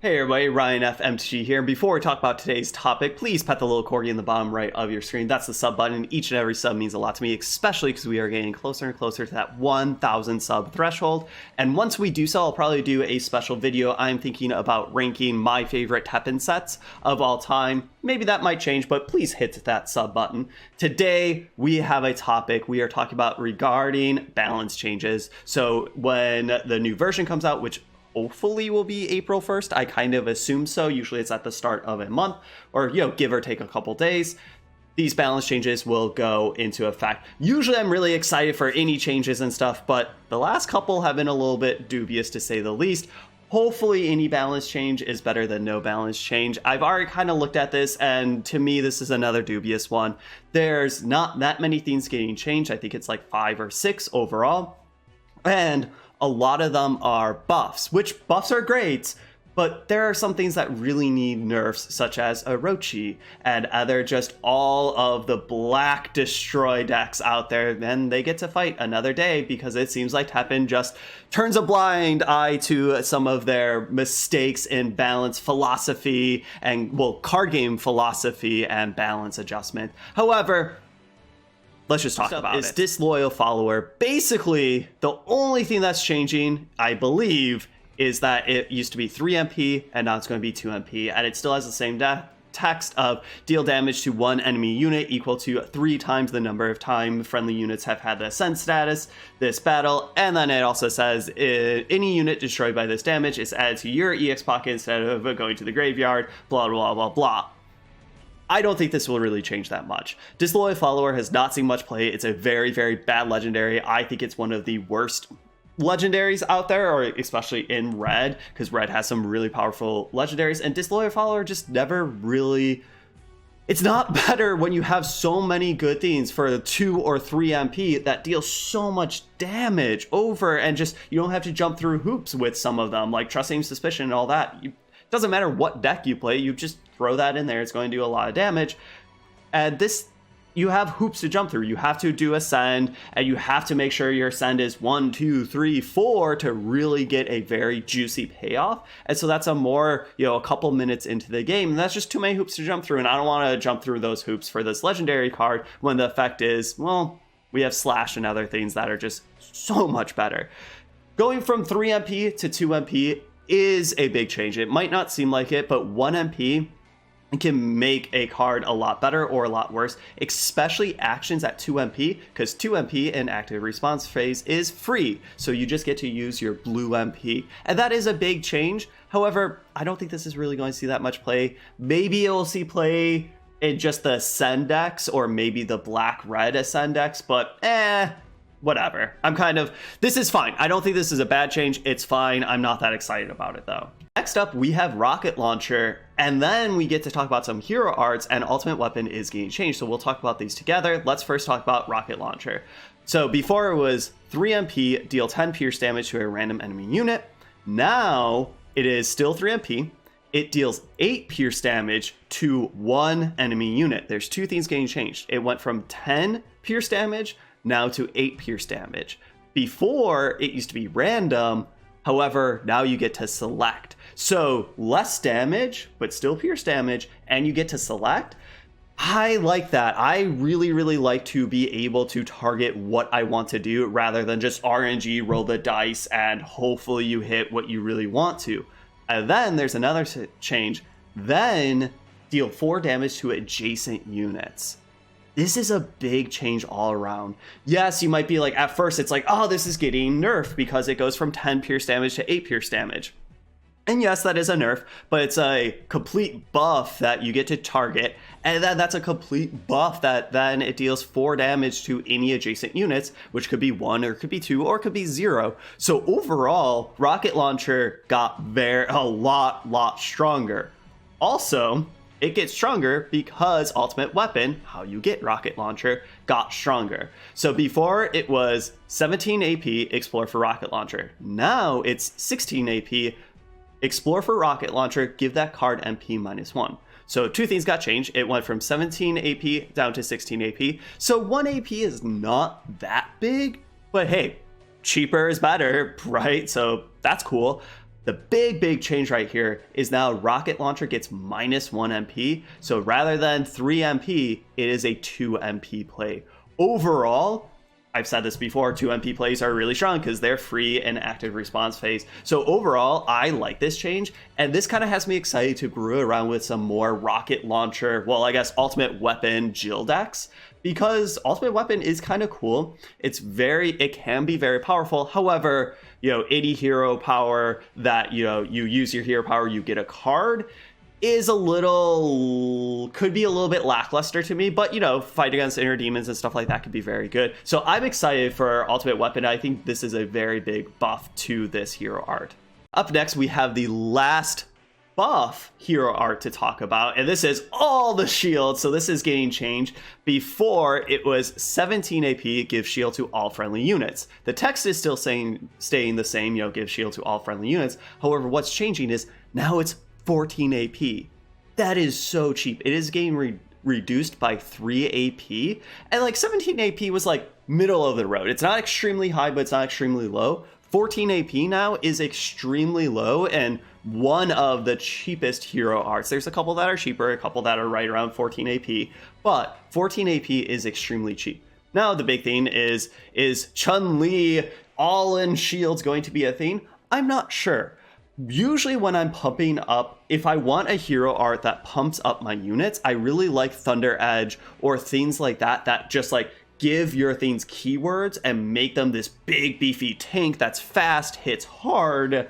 Hey everybody, Ryan FMTG here. Before we talk about today's topic, please pet the little corgi in the bottom right of your screen. That's the sub button. Each and every sub means a lot to me, especially because we are getting closer and closer to that 1,000 sub threshold. And once we do so, I'll probably do a special video. I'm thinking about ranking my favorite Teppen sets of all time. Maybe that might change, but please hit that sub button. Today, we have a topic we are talking about regarding balance changes. So when the new version comes out, which hopefully will be April 1st. I kind of assume so. Usually it's at the start of a month or, give or take a couple days. These balance changes will go into effect. Usually I'm really excited for any changes and stuff, but the last couple have been a little bit dubious to say the least. Hopefully any balance change is better than no balance change. I've already kind of looked at this, and to me, this is another dubious one. There's not that many things getting changed. I think it's like 5 or 6 overall. And a lot of them are buffs, which buffs are great, but there are some things that really need nerfs, such as Orochi and other just all of the black destroy decks out there. Then they get to fight another day because it seems like Teppen just turns a blind eye to some of their mistakes in balance philosophy and, card game philosophy and balance adjustment. However, let's just talk about it. Disloyal follower. Basically, the only thing that's changing, I believe, is that it used to be 3 MP and now it's going to be 2 MP, and it still has the same text of deal damage to one enemy unit equal to 3 times the number of time friendly units have had the ascend status this battle. And then it also says any unit destroyed by this damage is added to your EX pocket instead of going to the graveyard, blah, blah, blah, blah. I don't think this will really change that much. Disloyal Follower has not seen much play. It's a very, very bad legendary. I think it's one of the worst legendaries out there, or especially in Red, because Red has some really powerful legendaries, and Disloyal Follower just never really... It's not better when you have so many good things for 2 or 3 MP that deal so much damage over, and just, you don't have to jump through hoops with some of them, like Trust, Aim, Suspicion and all that. Doesn't matter what deck you play, you just throw that in there, it's going to do a lot of damage. And this, you have hoops to jump through. You have to do ascend, and you have to make sure your ascend is 1, 2, 3, 4 to really get a very juicy payoff. And so that's a more, a couple minutes into the game, and that's just too many hoops to jump through, and I don't want to jump through those hoops for this legendary card when the effect is, we have Slash and other things that are just so much better. Going from 3 MP to 2 MP is a big change. It might not seem like it, but 1 MP can make a card a lot better or a lot worse, especially actions at 2 MP, because 2 MP in active response phase is free, so you just get to use your blue MP, and that is a big change. However, I don't think this is really going to see that much play. Maybe it will see play in just the Ascend decks, or maybe the black-red Ascend decks, but whatever. This is fine. I don't think this is a bad change. It's fine. I'm not that excited about it though. Next up, we have Rocket Launcher, and then we get to talk about some hero arts, and Ultimate Weapon is getting changed, so we'll talk about these together. Let's first talk about Rocket Launcher. So before it was 3 MP, deal 10 pierce damage to a random enemy unit. Now it is still 3 MP. It deals 8 pierce damage to one enemy unit. There's 2 things getting changed. It went from 10 pierce damage now to 8 pierce damage. Before, it used to be random. However, now you get to select. So less damage, but still pierce damage, and you get to select. I like that. I really, really like to be able to target what I want to do rather than just RNG, roll the dice, and hopefully you hit what you really want to. And then there's another change. Then deal 4 damage to adjacent units. This is a big change all around. Yes, you might be like, at first it's like, oh, this is getting nerfed because it goes from 10 pierce damage to 8 pierce damage. And yes, that is a nerf, but it's a complete buff that you get to target. And then that's a complete buff that then it deals 4 damage to any adjacent units, which could be 1 or it could be 2 or it could be 0. So overall, Rocket Launcher got a lot stronger. Also, it gets stronger because Ultimate Weapon, how you get Rocket Launcher, got stronger. So before it was 17 AP, Explore for Rocket Launcher. Now it's 16 AP, Explore for Rocket Launcher, give that card MP -1. So 2 things got changed. It went from 17 AP down to 16 AP. So 1 AP is not that big, but hey, cheaper is better, right? So that's cool. The big change right here is now Rocket Launcher gets -1 MP. So rather than 3 MP, it is a 2 MP play. Overall, I've said this before, 2 MP plays are really strong because they're free and active response phase. So overall, I like this change, and this kind of has me excited to brew around with some more Rocket Launcher, well, I guess Ultimate Weapon Jill decks, because Ultimate Weapon is kind of cool. It can be very powerful. However, 80 hero power that, you use your hero power, you get a card, could be a little bit lackluster to me, but fight against inner demons and stuff like that could be very good. So I'm excited for Ultimate Weapon. I think this is a very big buff to this hero art. Up next, we have the last buff hero art to talk about, and this is all the shields. So this is getting changed. Before, it was 17 AP, give shield to all friendly units. The text is still staying the same, give shield to all friendly units. However, what's changing is now it's 14 AP. That is so cheap. It is getting reduced by 3 AP, and like 17 AP was like middle of the road. It's not extremely high, but it's not extremely low. 14 AP now is extremely low and one of the cheapest hero arts. There's a couple that are cheaper, a couple that are right around 14 AP, but 14 AP is extremely cheap. Now the big thing is Chun-Li all-in shields going to be a thing? I'm not sure. Usually when I'm pumping up, if I want a hero art that pumps up my units, I really like Thunder Edge or things like that just like give your things keywords and make them this big beefy tank that's fast, hits hard,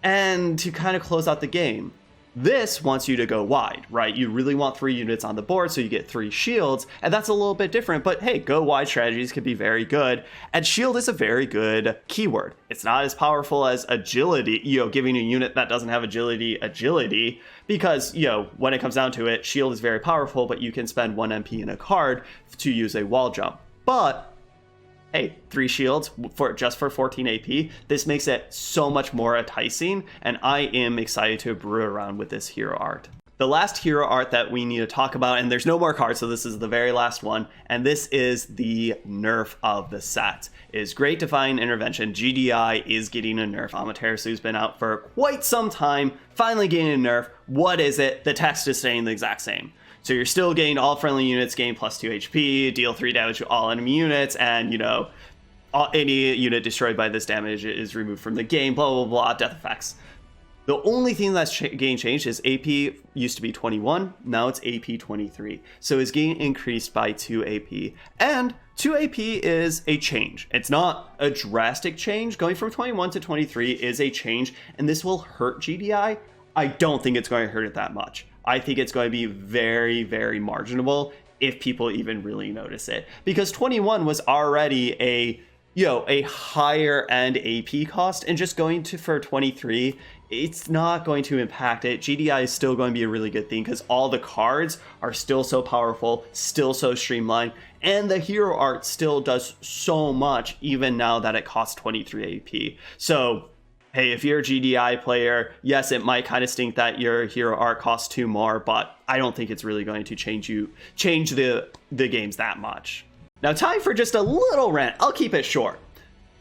and to kind of close out the game. This wants you to go wide, right? You really want 3 units on the board, so you get 3 shields, and that's a little bit different, but hey, go wide strategies could be very good, and shield is a very good keyword. It's not as powerful as agility, giving a unit that doesn't have agility, because, when it comes down to it, shield is very powerful, but you can spend 1 MP in a card to use a wall jump. But hey, 3 shields just for 14 AP. This makes it so much more enticing, and I am excited to brew around with this hero art. The last hero art that we need to talk about, and there's no more cards, so this is the very last one, and this is the nerf of the set. It is Great Divine Intervention. GDI is getting a nerf. Amaterasu's been out for quite some time, finally getting a nerf. What is it? The text is staying the exact same. So you're still getting all friendly units, gain +2 HP, deal 3 damage to all enemy units, and, any unit destroyed by this damage is removed from the game, blah, blah, blah, death effects. The only thing that's getting changed is AP used to be 21, now it's AP 23. So it's getting increased by 2 AP. And 2 AP is a change. It's not a drastic change. Going from 21 to 23 is a change, and this will hurt GDI. I don't think it's going to hurt it that much. I think it's going to be very, very marginable if people even really notice it. Because 21 was already a higher end AP cost, and just going for 23, it's not going to impact it. GDI is still going to be a really good thing because all the cards are still so powerful, still so streamlined, and the hero art still does so much even now that it costs 23 AP. So hey, if you're a GDI player, yes, it might kind of stink that your hero art costs 2 more, but I don't think it's really going to change the games that much. Now, time for just a little rant. I'll keep it short.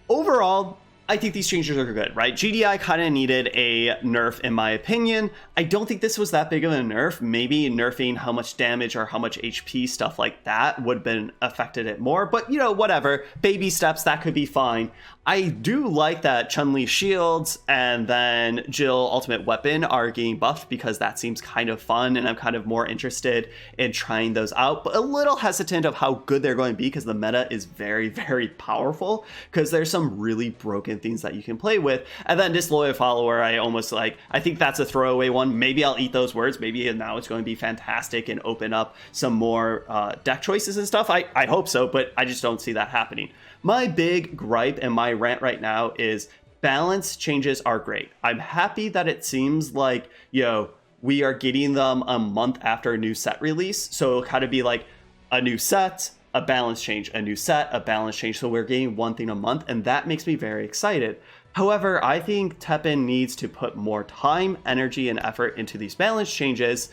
Overall, I think these changes are good, right? GDI kind of needed a nerf, in my opinion. I don't think this was that big of a nerf. Maybe nerfing how much damage or how much HP, stuff like that, would have been affected it more. But, whatever. Baby steps, that could be fine. I do like that Chun-Li shields and then Jill Ultimate Weapon are getting buffed because that seems kind of fun, and I'm kind of more interested in trying those out, but a little hesitant of how good they're going to be because the meta is very, very powerful because there's some really broken things that you can play with. And then Disloyal Follower, I think that's a throwaway one. Maybe I'll eat those words. Maybe now it's going to be fantastic and open up some more deck choices and stuff. I hope so, but I just don't see that happening. My big gripe and my rant right now is balance changes are great. I'm happy that it seems like, we are getting them a month after a new set release. So it'll kind of be like a new set, a balance change, a new set, a balance change. So we're getting one thing a month, and that makes me very excited. However, I think Teppen needs to put more time, energy, and effort into these balance changes.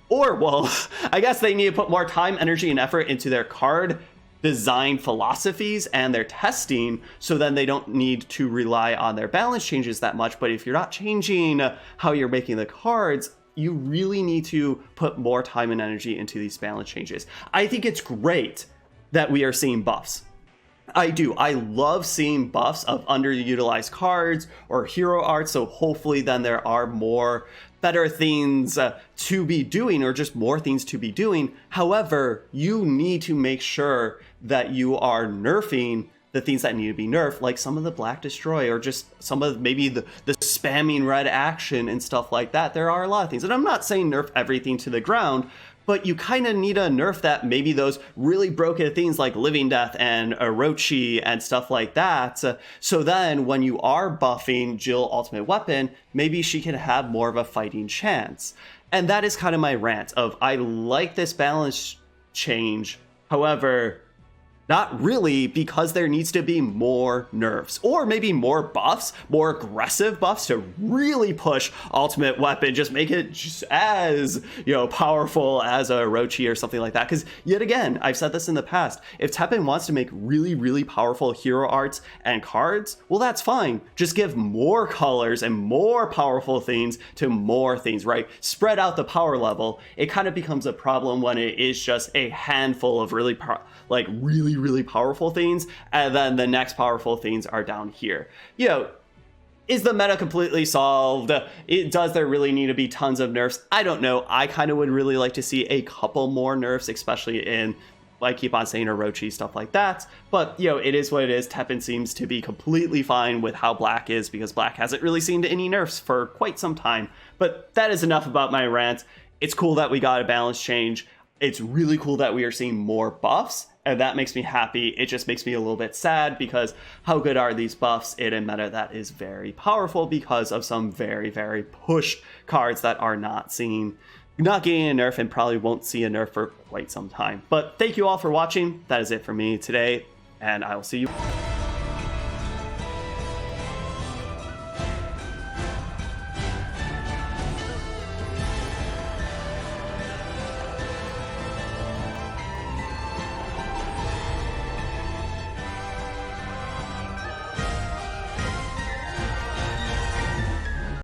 Or, well, I guess they need to put more time, energy, and effort into their card design philosophies and their testing, so then they don't need to rely on their balance changes that much. But if you're not changing how you're making the cards, you really need to put more time and energy into these balance changes. I think it's great that we are seeing buffs. I do. I love seeing buffs of underutilized cards or hero art, so hopefully then there are more better things to be doing, or just more things to be doing. However, you need to make sure that you are nerfing the things that need to be nerfed, like some of the Black Destroy, or just some of maybe the spamming red action and stuff like that. There are a lot of things, and I'm not saying nerf everything to the ground, but you kind of need to nerf that, maybe those really broken things like Living Death and Orochi and stuff like that. So then when you are buffing Jill Ultimate Weapon, maybe she can have more of a fighting chance. And that is kind of my rant of, I like this balance change. However, not really, because there needs to be more nerfs, or maybe more buffs, more aggressive buffs to really push Ultimate Weapon, just make it just as, powerful as a Orochi or something like that. Because yet again, I've said this in the past, if Teppen wants to make really, really powerful hero arts and cards, well, that's fine. Just give more colors and more powerful things to more things, right? Spread out the power level. It kind of becomes a problem when it is just a handful of really powerful things, and then the next powerful things are down here. Is the meta completely solved? Does there really need to be tons of nerfs? I don't know. I kind of would really like to see a couple more nerfs, especially in, I keep on saying, Orochi, stuff like that. But, it is what it is. Teppen seems to be completely fine with how Black is, because Black hasn't really seen any nerfs for quite some time. But that is enough about my rant. It's cool that we got a balance change. It's really cool that we are seeing more buffs, and that makes me happy. It just makes me a little bit sad, because how good are these buffs in a meta that is very powerful because of some very, very pushed cards that are not getting a nerf, and probably won't see a nerf for quite some time. But thank you all for watching. That is it for me today, and I will see you.